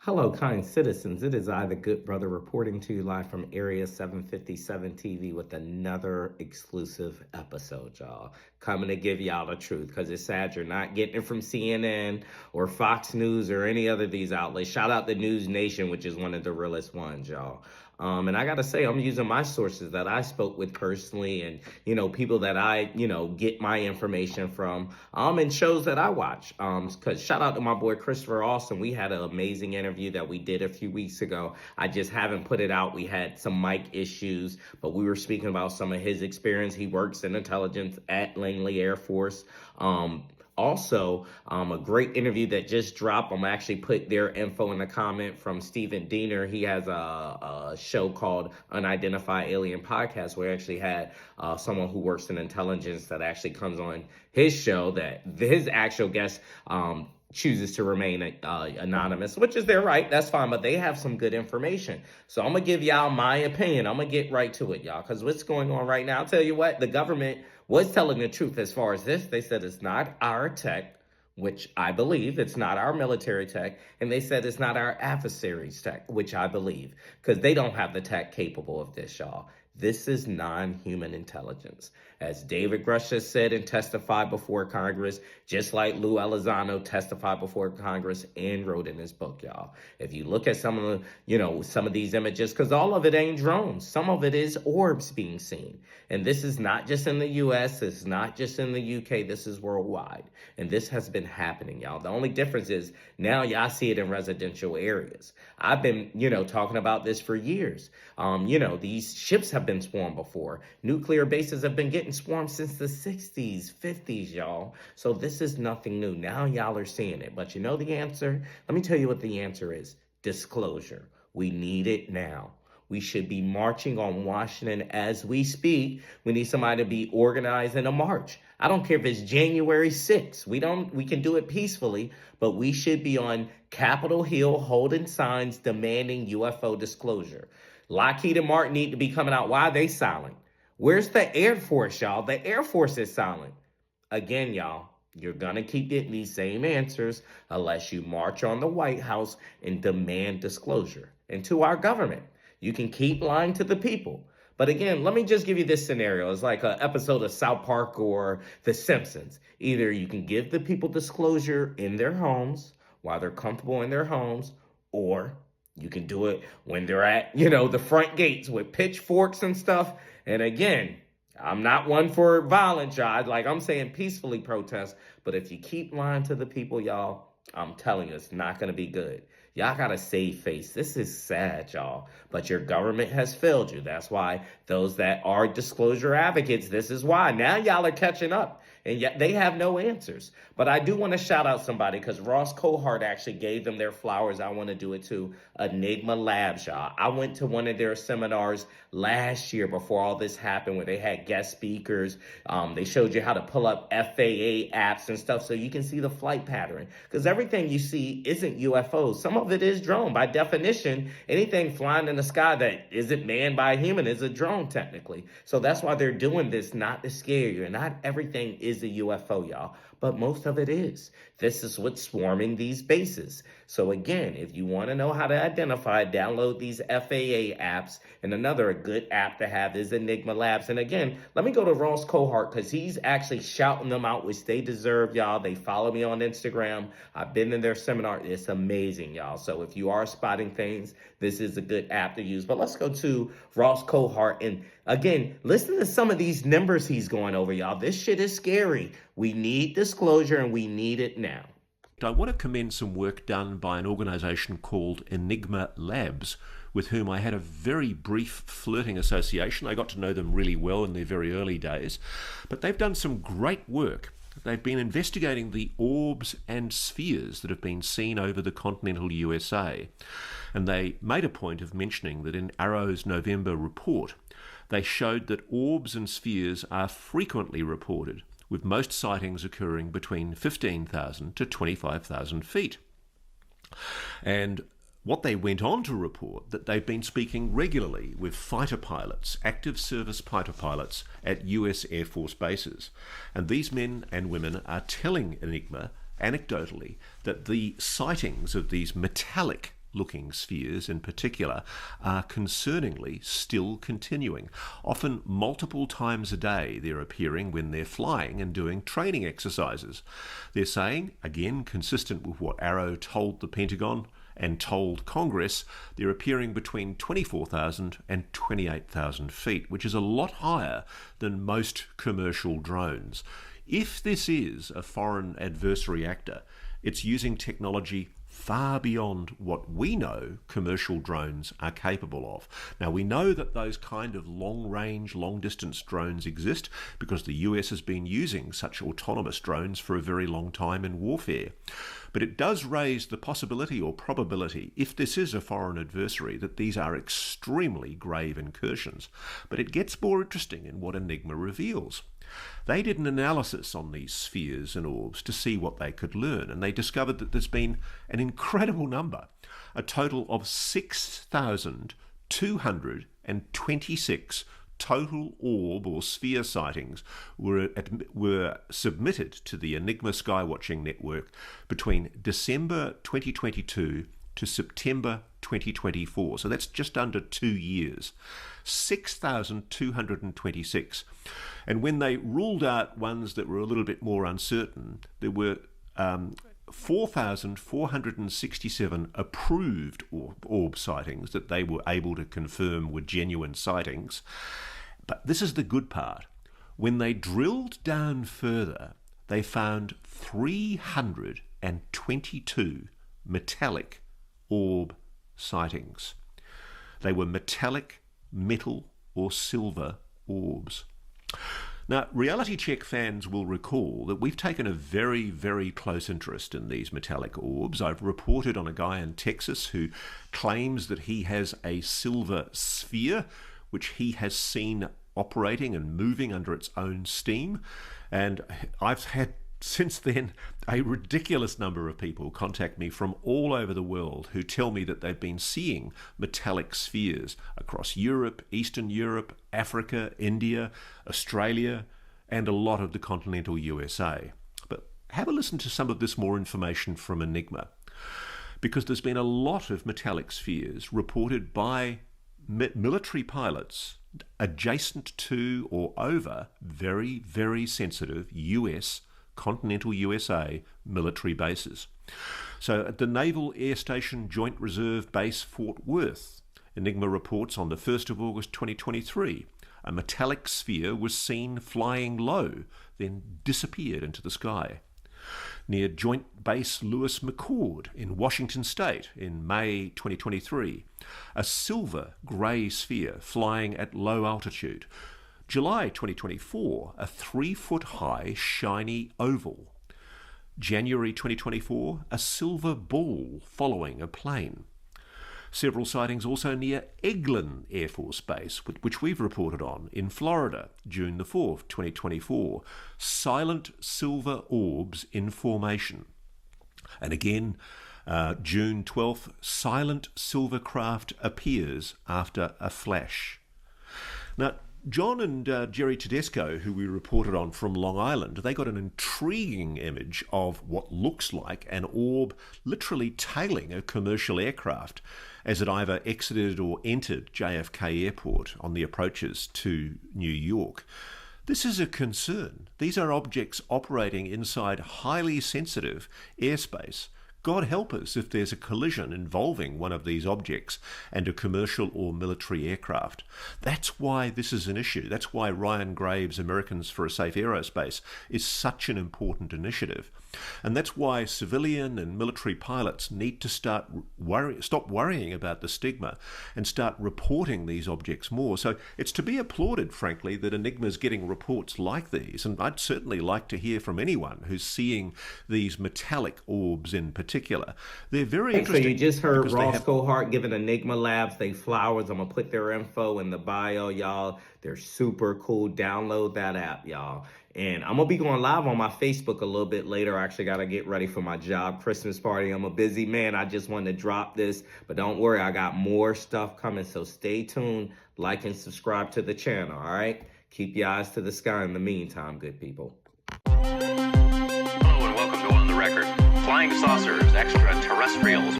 Hello, kind citizens. It is I, the Good Brother, reporting to you live from Area 757 TV with another exclusive episode, y'all. Coming to give y'all the truth because it's sad you're not getting it from CNN or Fox News or any other of these outlets. Shout out to News Nation, which is one of the realest ones, y'all. And I got to say, I'm using my sources that I spoke with personally and, people that I, get my information from, and shows that I watch. Because shout out to my boy Christopher Austin. We had an amazing interview that we did a few weeks ago. I just haven't put it out. We had some mic issues, but we were speaking about some of his experience. He works in intelligence at Langley Air Force. A great interview that just dropped. I'm actually put their info in the comment from Stephen Diener. He has a show called Unidentified Alien Podcast where he actually had someone who works in intelligence that actually comes on his show that his actual guest chooses to remain anonymous, which is their right. That's fine, but they have some good information. So I'm going to give y'all my opinion. I'm going to get right to it, y'all, because what's going on right now, I'll tell you what, the government was telling the truth as far as this. They said it's not our tech, which I believe. It's not our military tech. And they said it's not our adversaries' tech, which I believe, because they don't have the tech capable of this, y'all. This is non-human intelligence. As David Grush has said and testified before Congress, just like Lou Elizondo testified before Congress and wrote in his book, y'all. If you look at some of the, some of these images, because all of it ain't drones. Some of it is orbs being seen. And this is not just in the U.S. It's not just in the U.K. This is worldwide. And this has been happening, y'all. The only difference is now y'all see it in residential areas. I've been, talking about this for years. These ships have been swarmed before. Nuclear bases have been getting swarmed since the 60s, 50s, y'all. So this is nothing new. Now y'all are seeing it. But you know the answer? Let me tell you what the answer is. Disclosure. We need it now. We should be marching on Washington as we speak. We need somebody to be organized in a march. I don't care if it's January 6th. We can do it peacefully, but we should be on Capitol Hill holding signs demanding UFO disclosure. Lockheed and Martin need to be coming out. Why are they silent? Where's the Air Force, y'all? The Air Force is silent. Again, y'all, you're going to keep getting these same answers unless you march on the White House and demand disclosure. And to our government, you can keep lying to the people. But again, let me just give you this scenario. It's like an episode of South Park or The Simpsons. Either you can give the people disclosure in their homes while they're comfortable in their homes, or you can do it when they're at, the front gates with pitchforks and stuff. And again, I'm not one for violence, y'all. Like I'm saying peacefully protest. But if you keep lying to the people, y'all, I'm telling you, it's not going to be good. Y'all got to save face. This is sad, y'all. But your government has failed you. That's why those that are disclosure advocates, this is why. Now y'all are catching up. And yet they have no answers. But I do want to shout out somebody because Ross Coulharts actually gave them their flowers. I want to do it too. Enigma Labs, y'all. I went to one of their seminars last year before all this happened where they had guest speakers. They showed you how to pull up FAA apps and stuff so you can see the flight pattern. Because everything you see isn't UFOs. Some of it is drone. By definition, anything flying in the sky that isn't manned by a human is a drone technically. So that's why they're doing this, not to scare you. Not everything is a UFO, y'all, but most of it is. This is what's swarming these bases. So again, if you want to know how to identify, download these FAA apps. And a good app to have is Enigma Labs. And again, let me go to Ross Coulharts because he's actually shouting them out, which they deserve, y'all. They follow me on Instagram. I've been in their seminar. It's amazing, y'all. So if you are spotting things, this is a good app to use. But let's go to Ross Coulharts. And again, listen to some of these numbers he's going over, y'all. This shit is scary. We need disclosure and we need it now. I want to commend some work done by an organisation called Enigma Labs, with whom I had a very brief flirting association. I got to know them really well in their very early days, but they've done some great work. They've been investigating the orbs and spheres that have been seen over the continental USA, and they made a point of mentioning that in Arrow's November report, they showed that orbs and spheres are frequently reported, with most sightings occurring between 15,000 to 25,000 feet. And what they went on to report that they've been speaking regularly with fighter pilots, active service fighter pilots at US Air Force bases. And these men and women are telling Enigma, anecdotally, that the sightings of these metallic looking spheres in particular are concerningly still continuing. Often multiple times a day they're appearing when they're flying and doing training exercises. They're saying, again consistent with what Arrow told the Pentagon and told Congress, they're appearing between 24,000 and 28,000 feet, which is a lot higher than most commercial drones. If this is a foreign adversary actor, it's using technology far beyond what we know commercial drones are capable of. Now, we know that those kind of long-range, long-distance drones exist because the US has been using such autonomous drones for a very long time in warfare. But it does raise the possibility or probability, if this is a foreign adversary, that these are extremely grave incursions. But it gets more interesting in what Enigma reveals. They did an analysis on these spheres and orbs to see what they could learn, and they discovered that there's been an incredible number, a total of 6,226 total orb or sphere sightings were submitted to the Enigma Skywatching Network between December 2022 to September 2024. So that's just under 2 years. 6,226. And when they ruled out ones that were a little bit more uncertain, there were 4,467 approved orb sightings that they were able to confirm were genuine sightings. But this is the good part. When they drilled down further, they found 322 metallic orb sightings. They were metallic, metal, or silver orbs. Now, Reality Check fans will recall that we've taken a very, very close interest in these metallic orbs. I've reported on a guy in Texas who claims that he has a silver sphere, which he has seen operating and moving under its own steam. And I've had since then a ridiculous number of people contact me from all over the world who tell me that they've been seeing metallic spheres across Europe, Eastern Europe, Africa, India, Australia, and a lot of the continental USA. But have a listen to some of this more information from Enigma, because there's been a lot of metallic spheres reported by military pilots adjacent to or over very, very sensitive continental USA military bases. So at the Naval Air Station Joint Reserve Base Fort Worth, Enigma reports on the 1st of August 2023, a metallic sphere was seen flying low, then disappeared into the sky. Near Joint Base Lewis McChord in Washington State in May 2023, a silver grey sphere flying at low altitude. July 2024, a 3-foot-high shiny oval. January 2024, a silver ball following a plane. Several sightings also near Eglin Air Force Base, which we've reported on, in Florida, June the 4th, 2024. Silent silver orbs in formation. And again, June 12th, silent silver craft appears after a flash. Now, John and Jerry Tedesco, who we reported on from Long Island, they got an intriguing image of what looks like an orb literally tailing a commercial aircraft as it either exited or entered JFK Airport on the approaches to New York. This is a concern. These are objects operating inside highly sensitive airspace. God help us if there's a collision involving one of these objects and a commercial or military aircraft. That's why this is an issue. That's why Ryan Graves' Americans for a Safe Aerospace is such an important initiative. And that's why civilian and military pilots need to stop worrying about the stigma and start reporting these objects more. So it's to be applauded, frankly, that Enigma's getting reports like these. And I'd certainly like to hear from anyone who's seeing these metallic orbs in particular. They're very interesting. So you just heard Ross Coulharts giving Enigma Labs they flowers. I'm going to put their info in the bio, y'all. They're super cool. Download that app, y'all. And I'm going to be going live on my Facebook a little bit later. I actually got to get ready for my job Christmas party. I'm a busy man. I just wanted to drop this. But don't worry, I got more stuff coming. So stay tuned, like and subscribe to the channel, all right? Keep your eyes to the sky in the meantime, good people. Hello and welcome to On the Record. Flying saucers, extraterrestrials.